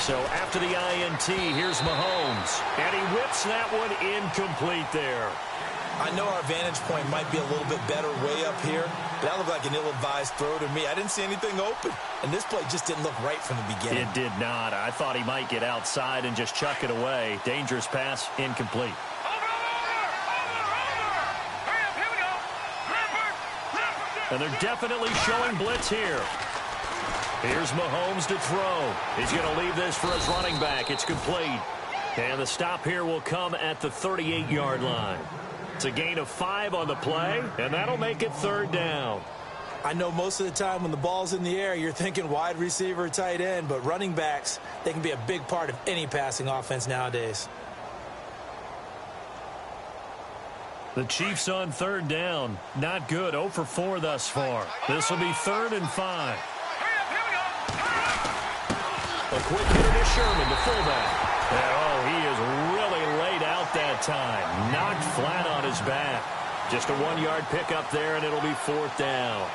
So after the INT, here's Mahomes. And he whips that one incomplete there. I know our vantage point might be a little bit better way up here, but that looked like an ill-advised throw to me. I didn't see anything open, and this play just didn't look right from the beginning. It did not. I thought he might get outside and just chuck it away. Dangerous pass, incomplete. And they're definitely showing blitz here. Here's Mahomes to throw. He's going to leave this for his running back. It's complete. And the stop here will come at the 38-yard line. It's a gain of 5 on the play, and that'll make it third down. I know most of the time when the ball's in the air, you're thinking wide receiver, tight end, but running backs, they can be a big part of any passing offense nowadays. The Chiefs on third down. Not good. 0 for 4 thus far. This will be 3rd and 5. A quick hitter to Sherman, the fullback. And, he is really laid out that time. Knocked flat on his back. Just a 1-yard pickup there, and it'll be 4th down.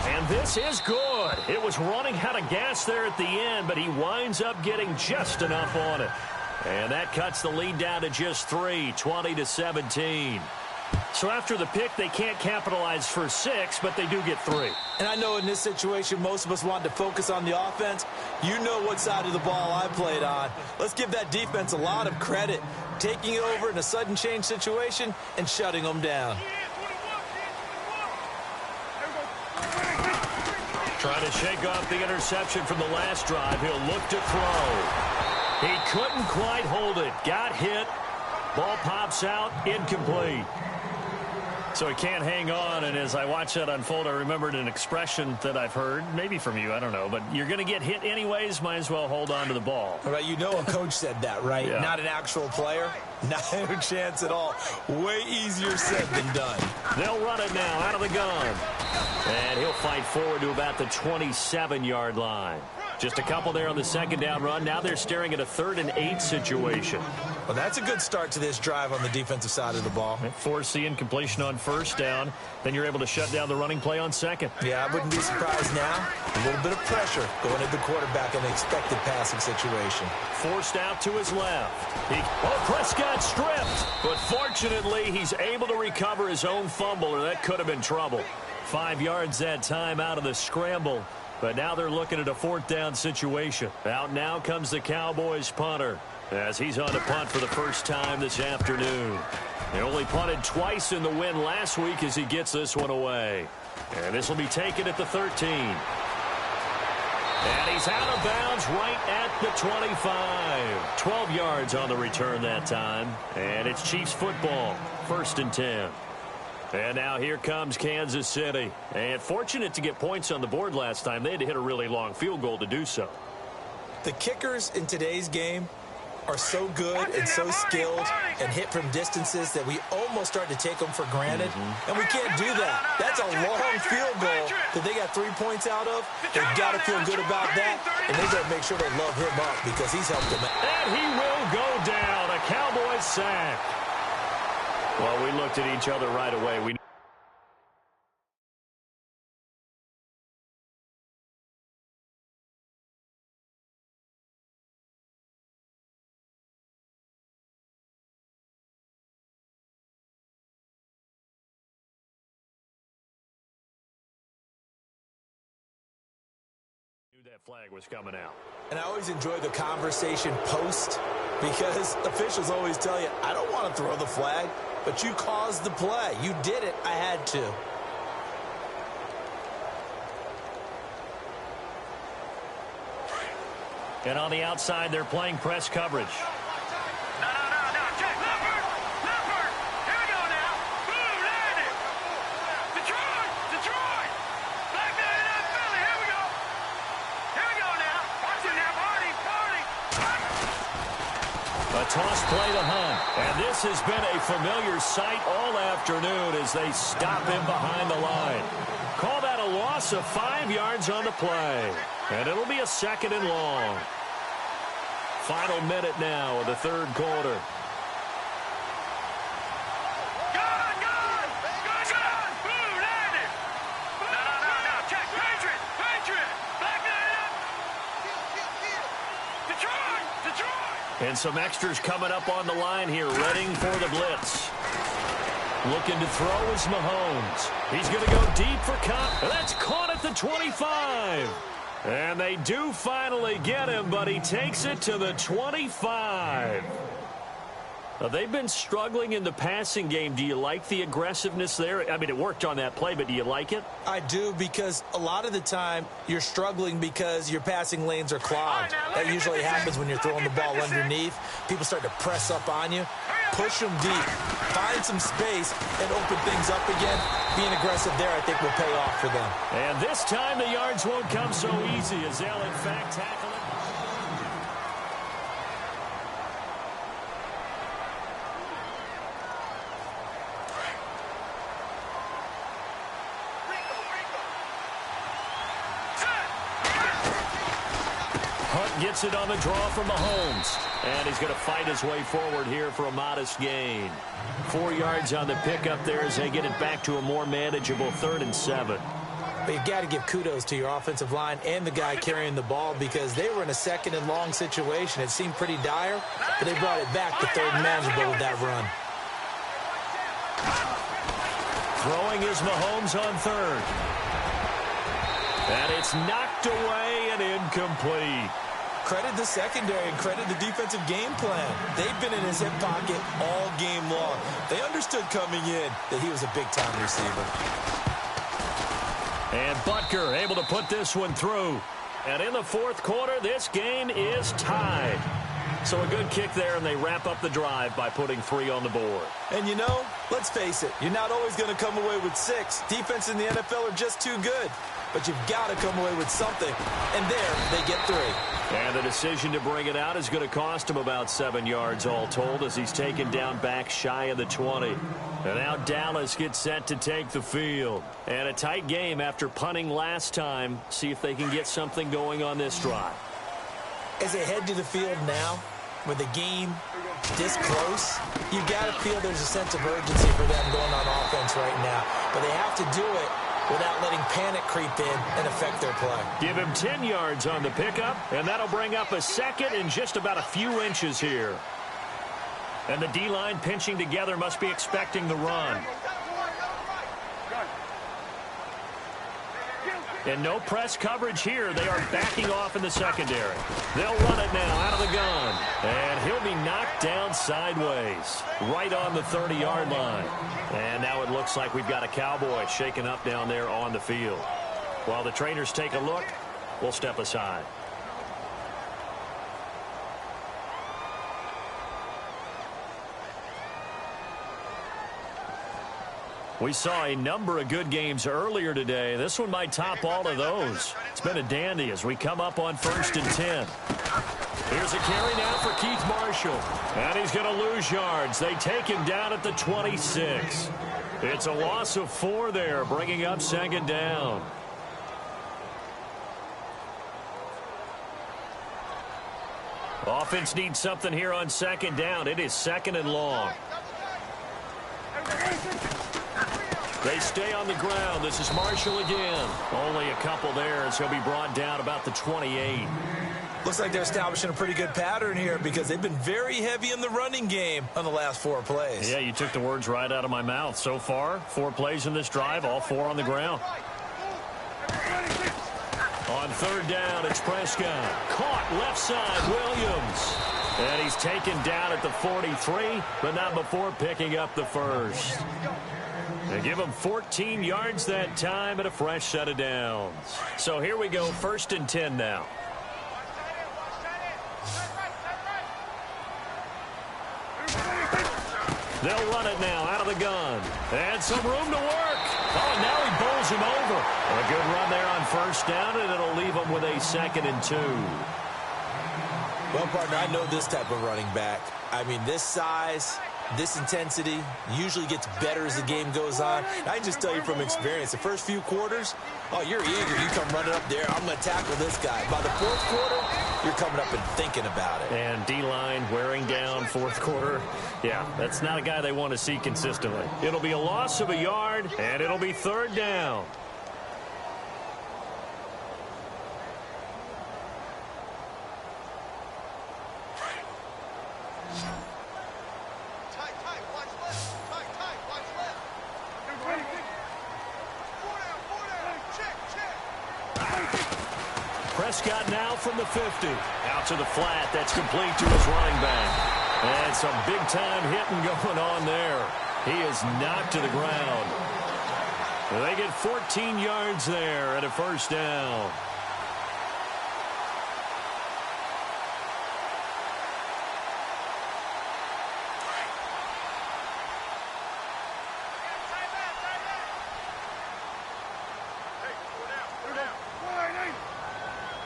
And this is good. It was running out of gas there at the end, but he winds up getting just enough on it. And that cuts the lead down to just 3, 20-17. So after the pick, they can't capitalize for 6, but they do get 3. And I know in this situation, most of us wanted to focus on the offense. You know what side of the ball I played on. Let's give that defense a lot of credit, taking it over in a sudden change situation and shutting them down. Trying to shake off the interception from the last drive. He'll look to throw. He couldn't quite hold it. Got hit. Ball pops out. Incomplete. So he can't hang on, and as I watch that unfold, I remembered an expression that I've heard, maybe from you, I don't know, but you're going to get hit anyways, might as well hold on to the ball. All right, you know a coach said that, right? Yeah. Not an actual player. Not a chance at all. Way easier said than done. They'll run it now out of the gun. And he'll fight forward to about the 27-yard line. Just a couple there on the second down run. Now they're staring at a 3rd and 8 situation. Well, that's a good start to this drive on the defensive side of the ball. Force the incompletion on first down. Then you're able to shut down the running play on second. Yeah, I wouldn't be surprised now. A little bit of pressure going at the quarterback in an expected passing situation. Forced out to his left. Prescott stripped. But fortunately, he's able to recover his own fumble, or that could have been trouble. 5 yards that time out of the scramble. But now they're looking at a 4th down situation. Out now comes the Cowboys punter as he's on to punt for the first time this afternoon. They only punted twice in the win last week as he gets this one away. And this will be taken at the 13. And he's out of bounds right at the 25. 12 yards on the return that time. And it's Chiefs football. 1st and 10. And now here comes Kansas City. And fortunate to get points on the board last time. They had to hit a really long field goal to do so. The kickers in today's game are so good and so skilled and hit from distances that we almost start to take them for granted. And we can't do that. That's a long field goal that they got 3 points out of. They've got to feel good about that. And they got to make sure they love him up because he's helped them out. And he will go down. A Cowboys sack. Well, we looked at each other right away. We knew that flag was coming out. And I always enjoy the conversation post because officials always tell you, I don't want to throw the flag, but you caused the play. You did it. I had to. And on the outside, they're playing press coverage. A toss play to Hunt. And this has been a familiar sight all afternoon as they stop him behind the line. Call that a loss of 5 yards on the play. And it'll be a 2nd and long. Final minute now of the 3rd quarter. And some extras coming up on the line here, readying for the blitz. Looking to throw is Mahomes. He's going to go deep for Cobb. That's caught at the 25. And they do finally get him, but he takes it to the 25. They've been struggling in the passing game. Do you like the aggressiveness there? I mean, it worked on that play, but do you like it? I do, because a lot of the time you're struggling because your passing lanes are clogged. That usually happens when you're throwing the ball underneath. People start to press up on you. Push them deep. Find some space and open things up again. Being aggressive there, I think, will pay off for them. And this time the yards won't come so easy as they'll, in fact, tackle it. Gets it on the draw from Mahomes. And he's going to fight his way forward here for a modest gain. 4 yards on the pickup there as they get it back to a more manageable 3rd and 7. But you've got to give kudos to your offensive line and the guy carrying the ball, because they were in a 2nd and long situation. It seemed pretty dire, but they brought it back to 3rd and manageable with that run. Throwing is Mahomes on 3rd. And it's knocked away and incomplete. Credit the secondary and credit the defensive game plan. They've been in his hip pocket all game long. They understood coming in that he was a big-time receiver. And Butker able to put this one through. And in the 4th quarter, this game is tied. So a good kick there, and they wrap up the drive by putting 3 on the board. And you know, let's face it, you're not always going to come away with 6. Defense in the NFL are just too good. But you've got to come away with something. And there, they get 3. And the decision to bring it out is going to cost him about 7 yards all told, as he's taken down back shy of the 20. And now Dallas gets set to take the field. And a tight game after punting last time. See if they can get something going on this drive. As they head to the field now, with the game this close, you've got to feel there's a sense of urgency for them going on offense right now. But they have to do it without letting panic creep in and affect their play. Give him 10 yards on the pickup, and that'll bring up a 2nd and just about a few inches here. And the D-line pinching together must be expecting the run. And no press coverage here. They are backing off in the secondary. They'll run it now out of the gun. And he'll be knocked down sideways, right on the 30-yard line. And now it looks like we've got a Cowboy shaken up down there on the field. While the trainers take a look, we'll step aside. We saw a number of good games earlier today. This one might top all of those. It's been a dandy as we come up on 1st and 10. Here's a carry now for Keith Marshall. And he's going to lose yards. They take him down at the 26. It's a loss of 4 there, bringing up 2nd down. Offense needs something here on 2nd down. It is 2nd and long. They stay on the ground. This is Marshall again. Only a couple there as he'll be brought down about the 28. Looks like they're establishing a pretty good pattern here, because they've been very heavy in the running game on the last 4 plays. Yeah, you took the words right out of my mouth. So far, 4 plays in this drive, all 4 on the ground. On 3rd down, it's Prescott. Caught left side, Williams. And he's taken down at the 43, but not before picking up the 1st. They give him 14 yards that time and a fresh set of downs. So here we go, 1st and 10 now. They'll run it now out of the gun. And some room to work. Oh, now he bowls him over. A good run there on 1st down, and it'll leave him with a 2nd and 2. Well, partner, I know this type of running back. I mean, this size, this intensity usually gets better as the game goes on. And I can just tell you from experience, the first few quarters, oh, you're eager. You come running up there. I'm going to tackle this guy. By the 4th quarter, you're coming up and thinking about it. And D-line wearing down 4th quarter. Yeah, that's not a guy they want to see consistently. It'll be a loss of a yard, and it'll be 3rd down. Prescott now from the 50. Out to the flat. That's complete to his running back. And some big-time hitting going on there. He is knocked to the ground. They get 14 yards there at a first down.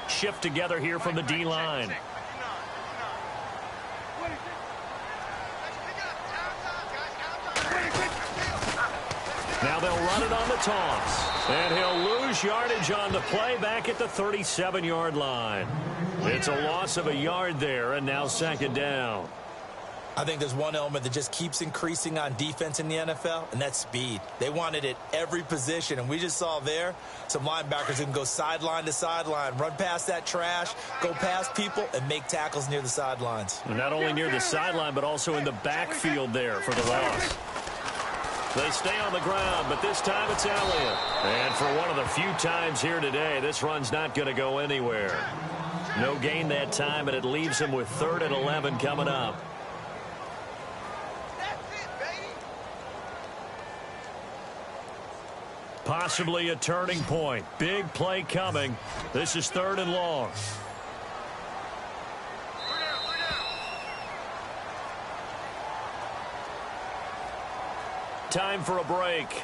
Shift together here from the D-line. Now they'll run it on the toss. And he'll lose yardage on the play back at the 37-yard line. It's a loss of a yard there, and now second down. I think there's one element that just keeps increasing on defense in the NFL, and that's speed. They want it at every position, and we just saw there some linebackers who can go sideline to sideline, run past that trash, go past people, and make tackles near the sidelines. And not only near the sideline, but also in the backfield there for the loss. They stay on the ground, but this time it's Elliott. And for one of the few times here today, this run's not going to go anywhere. No gain that time, and it leaves him with 3rd and 11 coming up. Possibly a turning point. Big play coming. This is 3rd and long. Time for a break.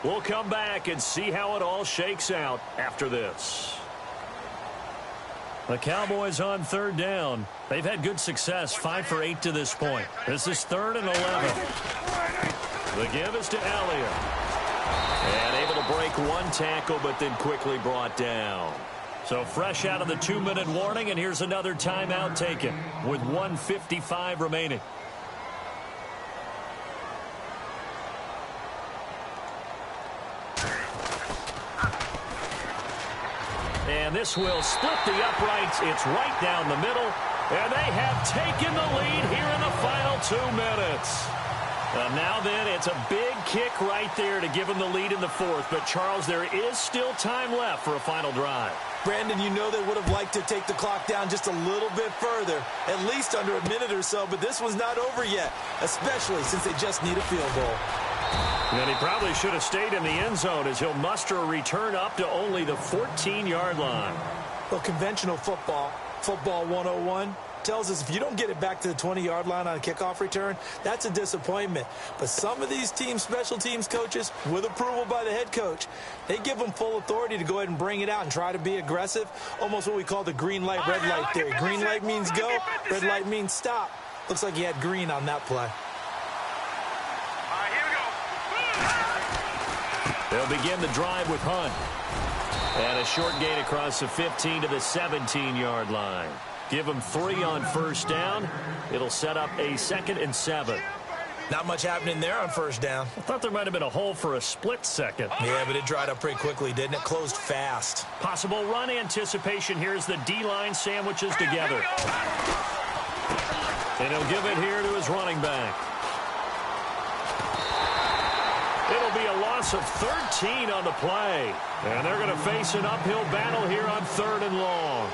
We'll come back and see how it all shakes out after this. The Cowboys on 3rd down. They've had good success, 5 for 8 to this point. This is 3rd and 11. The give is to Elliott. And able to break one tackle, but then quickly brought down. So fresh out of the 2-minute warning, and here's another timeout taken with 1:55 remaining. And this will split the uprights. It's right down the middle. And they have taken the lead here in the final 2 minutes. Now then, it's a big kick right there to give them the lead in the 4th. But, Charles, there is still time left for a final drive. Brandon, you know they would have liked to take the clock down just a little bit further, at least under a minute or so. But this one's not over yet, especially since they just need a field goal. And he probably should have stayed in the end zone as he'll muster a return up to only the 14-yard line. Well, conventional football 101, tells us if you don't get it back to the 20-yard line on a kickoff return, that's a disappointment. But some of these special teams coaches, with approval by the head coach, they give them full authority to go ahead and bring it out and try to be aggressive, almost what we call the green light, red light theory. Green light means go, red light means stop. Looks like he had green on that play. They'll begin the drive with Hunt. And a short gain across the 15 to the 17-yard line. Give them 3 on first down. It'll set up a 2nd and 7. Not much happening there on first down. I thought there might have been a hole for a split second. Yeah, but it dried up pretty quickly, didn't it? Closed fast. Possible run anticipation here as the D-line sandwiches together. And he'll give it here to his running back. It'll be a loss of 13 on the play. And they're going to face an uphill battle here on 3rd and long.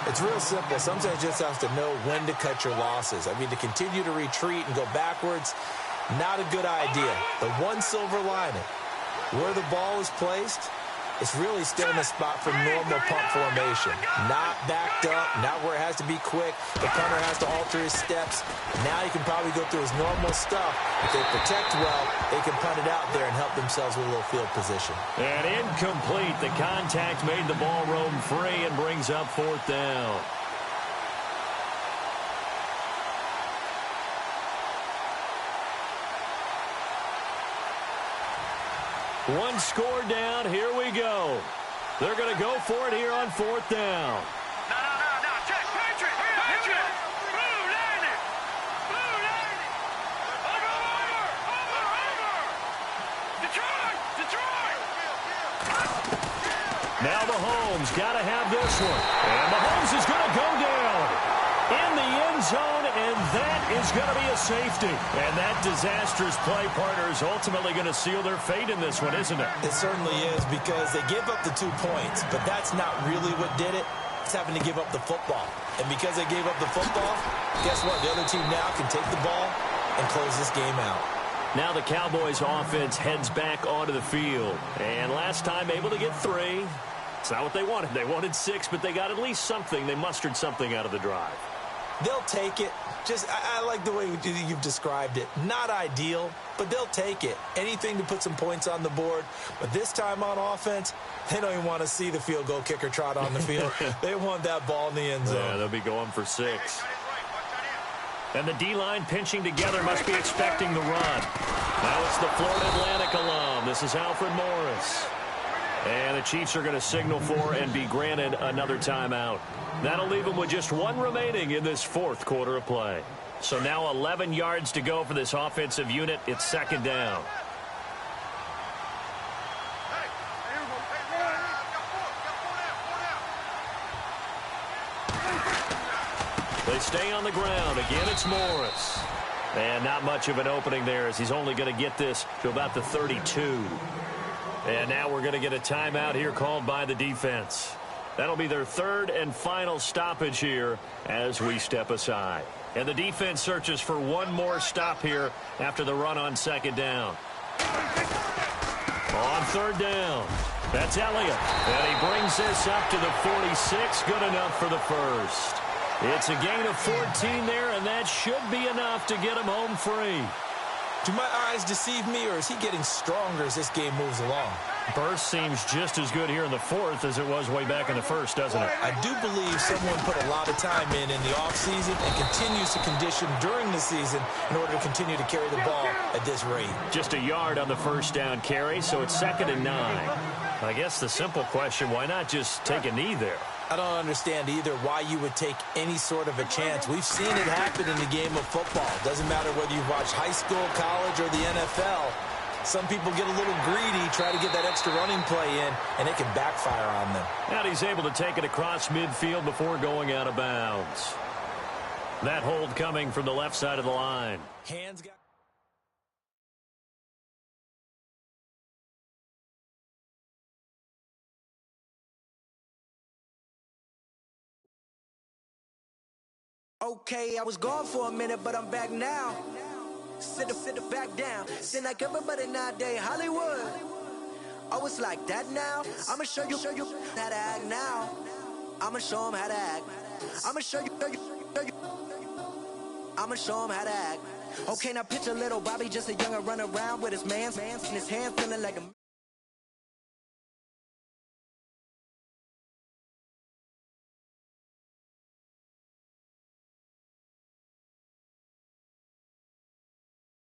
It's real simple. Sometimes you just have to know when to cut your losses. I mean, to continue to retreat and go backwards, not a good idea. The one silver lining, where the ball is placed, it's really still in the spot for normal punt formation. Not backed up, not where it has to be quick. The punter has to alter his steps. Now he can probably go through his normal stuff. If they protect well, they can punt it out there and help themselves with a little field position. And incomplete. The contact made the ball roam free and brings up 4th down. One score down. Here we go. They're going to go for it here on 4th down. No. Check. Patriot. Blue line it. Over. Detroit. Now Mahomes got to have this one. And Mahomes is going to go down in the end zone, and that is going to be a safety. And that disastrous play partner is ultimately going to seal their fate in this one, isn't it? It certainly is, because they give up the 2 points, but that's not really what did it. having to give up the football. And because they gave up the football, guess what? The other team now can take the ball and close this game out. Now the Cowboys offense heads back onto the field. And last time able to get 3. It's not what they wanted. They wanted 6, but they got at least something. They mustered something out of the drive. They'll take it. I like the way you've described it. Not ideal, but they'll take it. Anything to put some points on the board. But this time on offense, they don't even want to see the field goal kicker trot on the field. They want that ball in the end zone. Yeah, they'll be going for 6. And the D-line pinching together must be expecting the run. Now it's the Florida Atlantic alum. This is Alfred Morris. And the Chiefs are going to signal for and be granted another timeout. That'll leave them with just 1 remaining in this 4th quarter of play. So now 11 yards to go for this offensive unit. It's 2nd down. They stay on the ground. Again, it's Morris. And not much of an opening there as he's only going to get this to about the 32. And now we're going to get a timeout here called by the defense. That'll be their 3rd and final stoppage here as we step aside. And the defense searches for 1 more stop here after the run on 2nd down. On 3rd down, that's Elliott. And he brings this up to the 46. Good enough for the first. It's a gain of 14 there, and that should be enough to get him home free. Do my eyes deceive me, or is he getting stronger as this game moves along? Burst seems just as good here in the 4th as it was way back in the 1st, doesn't it? I do believe someone put a lot of time in the offseason and continues to condition during the season in order to continue to carry the ball at this rate. Just a yard on the 1st down carry, so it's 2nd and 9. I guess the simple question, why not just take a knee there? I don't understand either why you would take any sort of a chance. We've seen it happen in the game of football. Doesn't matter whether you've watched high school, college, or the NFL. Some people get a little greedy, try to get that extra running play in, and it can backfire on them. And he's able to take it across midfield before going out of bounds. That hold coming from the left side of the line. Hands got... Okay, I was gone for a minute, but I'm back now. Sit back down. Sit like everybody nowadays, Hollywood. Oh, it's like that now? I'ma show you how to act now. I'ma show them how to act. I'ma show you. I'ma show them how to act. Okay, now picture little Bobby, just a younger run around with his mans in his hand, feeling like a